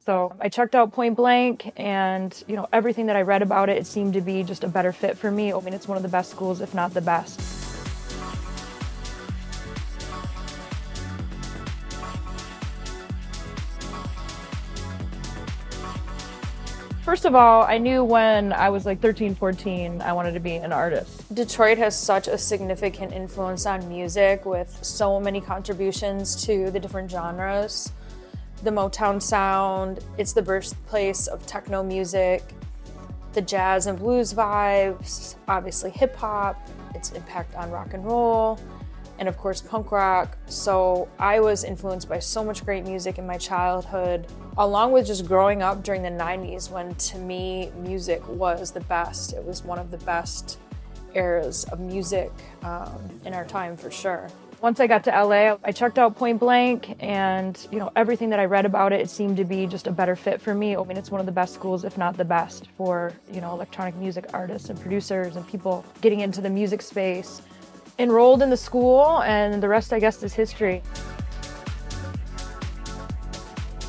So I checked out Point Blank, and everything that I read about it, it seemed to be just a better fit for me. I mean, it's one of the best schools, if not the best. First of all, I knew when I was like 13, 14, I wanted to be an artist. Detroit has such a significant influence on music with so many contributions to the different genres. The Motown sound, it's the birthplace of techno music, the jazz and blues vibes, obviously hip hop, its impact on rock and roll, and of course punk rock. So I was influenced by so much great music in my childhood, along with just growing up during the 90s when, to me, music was the best. It was one of the best eras of music in our time, for sure. Once I got to LA, I checked out Point Blank, and everything that I read about it, it seemed to be just a better fit for me. I mean, it's one of the best schools, if not the best, for electronic music artists and producers and people getting into the music space. Enrolled in the school, and the rest, I guess, is history.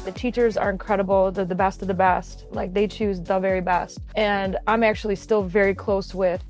The teachers are incredible. They're the best of the best. Like, they choose the very best. And I'm actually still very close with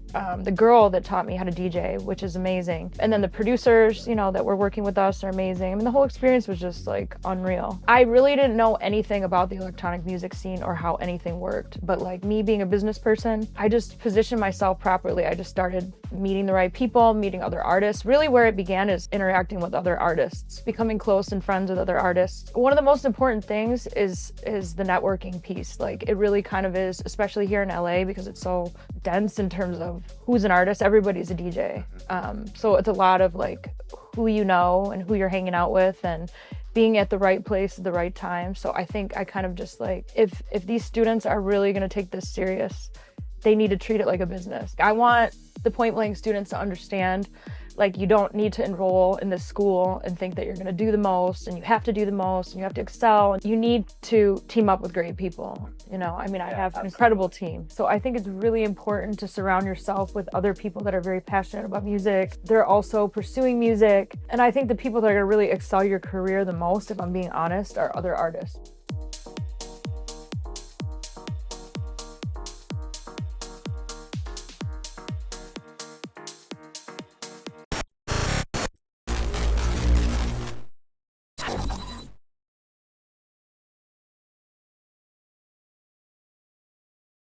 the girl that taught me how to DJ, which is amazing. And then the producers, that were working with us are amazing. I mean, the whole experience was just like unreal. I really didn't know anything about the electronic music scene or how anything worked. But like me being a business person, I just positioned myself properly. I just started meeting the right people, meeting other artists. Really where it began is interacting with other artists, becoming close and friends with other artists. One of the most important things is the networking piece. Like, it really kind of is, especially here in LA, because it's so dense in terms of who's an artist. Everybody's a DJ. So it's a lot of like who you know and who you're hanging out with and being at the right place at the right time. So I think I kind of just like, if these students are really going to take this serious, they need to treat it like a business. I want the Point Blank students to understand, like, you don't need to enroll in this school and think that you're going to do the most, and you have to do the most, and you have to excel. You need to team up with great people. I have an incredible team. So I think it's really important to surround yourself with other people that are very passionate about music. They're also pursuing music. And I think the people that are going to really excel your career the most, if I'm being honest, are other artists.